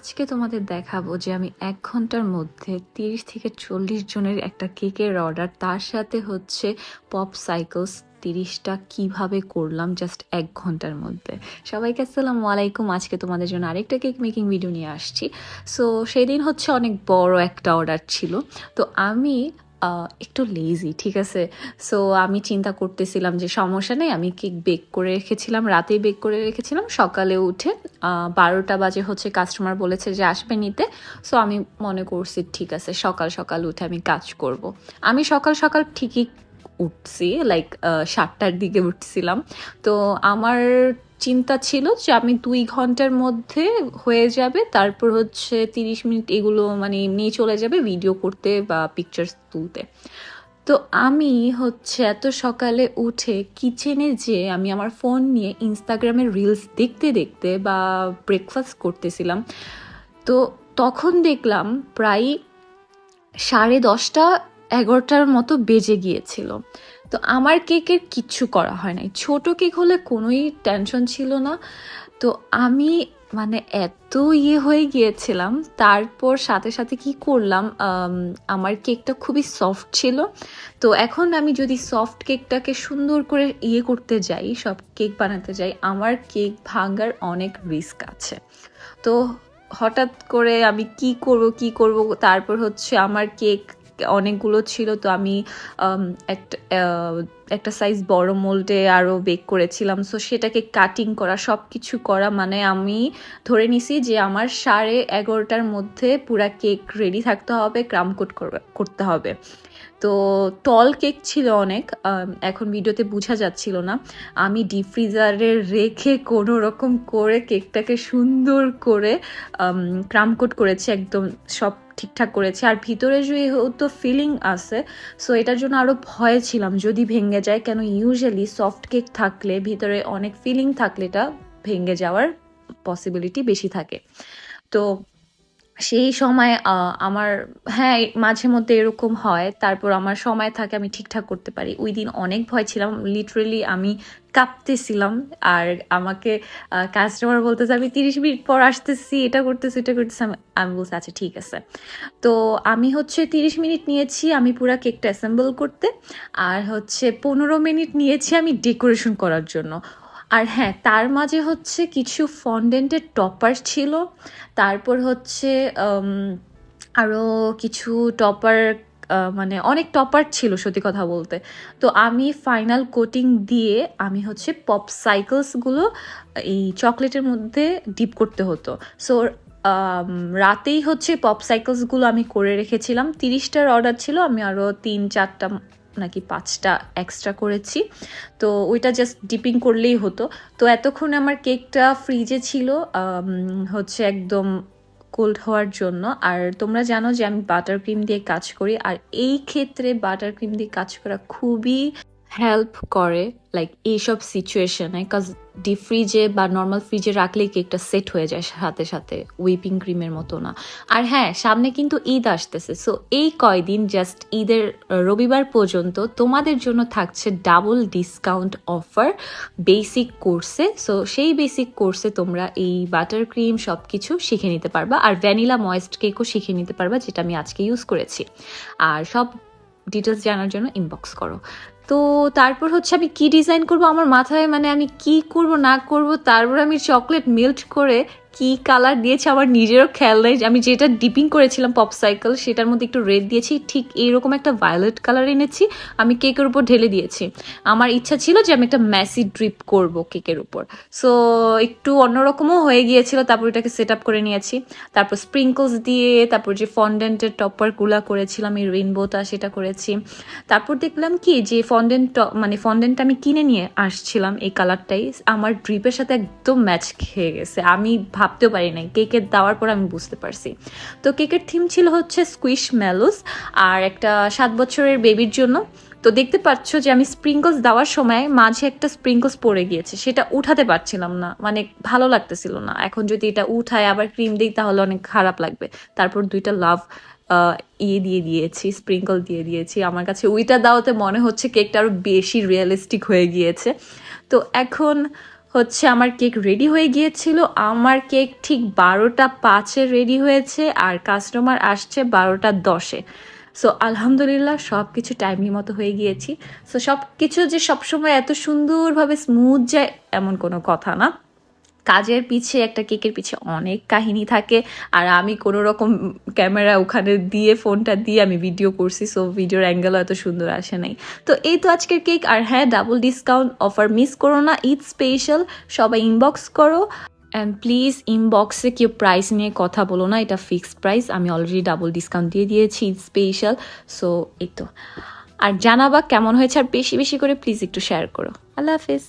আজকে তোমাদের দেখাবো যে আমি ১ ঘন্টার মধ্যে ৩০ থেকে ৪০ জনের একটা কেকের অর্ডার, তার সাথে হচ্ছে পপ সাইকেলস ৩০টা কিভাবে করলাম জাস্ট ১ ঘন্টার মধ্যে। সবাইকে আসসালামু আলাইকুম। আজকে তোমাদের জন্য আরেকটা কেক মেকিং ভিডিও নিয়ে আসছি। সো সেদিন হচ্ছে অনেক বড় একটা অর্ডার ছিল, তো আমি একটু লেজি, ঠিক আছে। সো আমি চিন্তা করতেছিলাম যে সমস্যা নেই, আমি কেক বেক করে রেখেছিলাম, রাতেই বেক করে রেখেছিলাম। সকালে উঠে ১২টা বাজে হচ্ছে কাস্টমার বলেছে যে আসবে নিতে। সো আমি মনে করছি ঠিক আছে, সকাল সকাল উঠে আমি কাজ করব। আমি সকাল সকাল ঠিকই উঠছি, লাইক ৭টার দিকে উঠছিলাম। তো আমার চিন্তা ছিল যে আমি ২ ঘন্টার মধ্যে হয়ে যাবে, তারপর হচ্ছে ৩০ মিনিট এগুলো মানে এমনিই চলে যাবে ভিডিও করতে বা পিকচার্স তুলতে। তো আমি হচ্ছে এত সকালে উঠে কিচেনে যে আমি আমার ফোন নিয়ে ইনস্টাগ্রামের রিলস দেখতে দেখতে বা ব্রেকফাস্ট করতেছিলাম, তো তখন দেখলাম প্রায় 10:30 11টার মতো বেজে গিয়েছিল। তো আমার কেকের কিচ্ছু করা হয় নাই। ছোট কেক হলে কোনোই টেনশন ছিল না। তো আমি মানে এত হয়ে গিয়েছিলাম, তারপর সাথে সাথে কি করলাম, আমার কেকটা খুবই সফট ছিল। তো এখন আমি যদি সফট কেকটাকে সুন্দর করে করতে যাই, সব কেক বানাতে যাই, আমার কেক ভাঙার অনেক রিস্ক আছে। তো হঠাৎ করে আমি কি করব, তারপর হচ্ছে আমার কেক অনেকগুলো ছিল, তো আমি একটা একটা সাইজ বড় মোল্ডে আরও বেক করেছিলাম। সো সেটাকে কাটিং করা, সব কিছু করা, মানে আমি ধরে নিছি যে আমার 11:30টার মধ্যে পুরা কেক রেডি থাকতে হবে, ক্রাম কোট করতে হবে। তো টল কেক ছিল অনেক, এখন ভিডিওতে বোঝা যাচ্ছিল না। আমি ডিপ ফ্রিজারে রেখে কোনো রকম করে কেকটাকে সুন্দর করে ক্রাম কোট করেছি, একদম সব ঠিকঠাক করেছি। আর ভিতরে যেহেতু ফিলিং আছে, সো এটার জন্য আরও ভয় ছিলাম যদি ভেঙে যায়, কেন ইউজুয়ালি সফট কেক থাকলে ভিতরে অনেক ফিলিং থাকলে এটা ভেঙে যাওয়ার পসিবিলিটি বেশি থাকে। তো সেই সময় আমার, হ্যাঁ, মাঝে মধ্যে এরকম হয়, তারপর আমার সময় থাকে, আমি ঠিকঠাক করতে পারি। ওই দিন অনেক ভয় ছিলাম, লিটারেলি আমি কাঁপতেছিলাম। আর আমাকে কাস্টমার বলতেছে আমি ৩০ মিনিট পর আসতেছি, এটা করতেছি এটা করতেছি। আমি বলছি আচ্ছা ঠিক আছে। তো আমি হচ্ছে ৩০ মিনিট নিয়েছি আমি পুরা কেকটা অ্যাসেম্বল করতে, আর হচ্ছে ১৫ মিনিট নিয়েছি আমি ডেকোরেশন করার জন্য। আর হ্যাঁ, তার মাঝে হচ্ছে কিছু ফন্ডেন্টের টপার ছিল, তারপর হচ্ছে আরও কিছু টপার, মানে অনেক টপার ছিল সত্যি কথা বলতে। তো আমি ফাইনাল কোটিং দিয়ে আমি হচ্ছে পপ সাইকেলসগুলো এই চকলেটের মধ্যে ডিপ করতে হতো। সো রাতেই হচ্ছে পপ সাইকেলসগুলো আমি করে রেখেছিলাম। ৩০টার অর্ডার ছিল, আমি আরও ৩-৪টা নাকি 5টা এক্সট্রা করেছি। তো ওইটা জাস্ট ডিপিং করলেই হতো। তো এতক্ষণ আমার কেকটা ফ্রিজে ছিল হচ্ছে একদম কোল্ড হওয়ার জন্য। আর তোমরা জানো যে আমি বাটার ক্রিম দিয়ে কাজ করি, আর এই ক্ষেত্রে বাটার ক্রিম দিয়ে কাজ করা খুবই হেল্প করে, লাইক এইসব সিচুয়েশনে, কজ ডিপ ফ্রিজে বা নর্মাল ফ্রিজে রাখলেই কেকটা সেট হয়ে যায় সাথে সাথে, হুইপিং ক্রিমের মতো না। আর হ্যাঁ, সামনে কিন্তু ঈদ আসতেছে, সো এই কয়দিন জাস্ট ঈদের রবিবার পর্যন্ত তোমাদের জন্য থাকছে ডাবল ডিসকাউন্ট অফার বেসিক কোর্সে। সো সেই বেসিক কোর্সে তোমরা এই বাটার ক্রিম সব কিছু শিখে নিতে পারবা, আর ভ্যানিলা ময়েস্ট কেকও শিখে নিতে পারবা, যেটা আমি আজকে ইউজ করেছি। আর সব ডিটেলস জানার জন্য ইনবক্স করো। তো তারপর হচ্ছে আমি কি ডিজাইন করব আমার মাথায়, মানে আমি কি করব না করব, তারপর আমি চকলেট মেল্ট করে কি কালার দিয়েছি আমার নিজেরও খেয়াল নেই। আমি যেটা ডিপিং করেছিলাম পপ সাইকেল, সেটার মধ্যে একটু রেড দিয়েছি, ঠিক এইরকম একটা ভায়োলেট কালার এনেছি, আমি কেকের উপর ঢেলে দিয়েছি। আমার ইচ্ছা ছিল যে আমি একটা ম্যাসি ড্রিপ করব কেকের উপর। সো একটু অন্যরকমও হয়ে গিয়েছিল, তারপর এটাকে সেট আপ করে নিয়েছি। তারপর স্প্রিঙ্কলস দিয়ে, তারপর যে ফন্ডেন্টের টপারগুলা করেছিলাম এই রেইনবোটা, সেটা করেছি। তারপর দেখলাম কি যে মানে ফন্ডেন্ট আমি কিনে নিয়ে আসছিলাম, এই কালারটাই আমার ড্রিপের সাথে একদম ম্যাচ খেয়ে গেছে। আমি ভাবতেও পারি নাই, কেকের দেওয়ার পর আমি বুঝতে পারছি। তো কেকের থিম ছিল হচ্ছে স্কুইশ ম্যালোস আর একটা 7 বছরের বেবির জন্য। তো দেখতে পাচ্ছ যে আমি স্প্রিঙ্কলস দেওয়ার সময় মাঝে একটা স্প্রিঙ্কলস পড়ে গিয়েছে, সেটা উঠাতে পারছিলাম না, মানে ভালো লাগতেছিল না। এখন যদি এটা উঠায় আবার ক্রিম দিই তাহলে অনেক খারাপ লাগবে। তারপর 2টা লাভ দিয়ে দিয়েছি, স্প্রিঙ্কল দিয়ে দিয়েছি। আমার কাছে ওইটা দাওতে মনে হচ্ছে কেকটা আরও বেশি রিয়েলিস্টিক হয়ে গিয়েছে। তো এখন হচ্ছে আমার কেক রেডি হয়ে গিয়েছিল। আমার কেক ঠিক 12টা 5-এ রেডি হয়েছে আর কাস্টমার আসছে 12টা 10-এ। সো আলহামদুলিল্লাহ সব কিছু টাইমলি মতো হয়ে গিয়েছি। সো সব কিছু যে সবসময় এত সুন্দরভাবে স্মুথ যায় এমন কোনো কথা না। কাজের পিছে একটা কেকের পিছে অনেক কাহিনী থাকে, আর আমি কোনো রকম ক্যামেরা ওখানে দিয়ে ফোনটা দিয়ে আমি ভিডিও করছি, সো ভিডিওর অ্যাঙ্গেলও এত সুন্দর আসে নাই। তো এই তো আজকের কেক। আর হ্যাঁ, ডাবল ডিসকাউন্ট অফার মিস করো না, ঈদ স্পেশাল। সবাই ইনবক্স করো অ্যান্ড প্লিজ ইনবক্সে কেউ প্রাইস নিয়ে কথা বলো না, এটা ফিক্সড প্রাইস। আমি অলরেডি ডাবল ডিসকাউন্ট দিয়ে দিয়েছি ঈদ স্পেশাল। সো এই তো। আর জানাবা কেমন হয়েছে, আর বেশি বেশি করে প্লিজ একটু শেয়ার করো। আল্লাহ হাফেজ।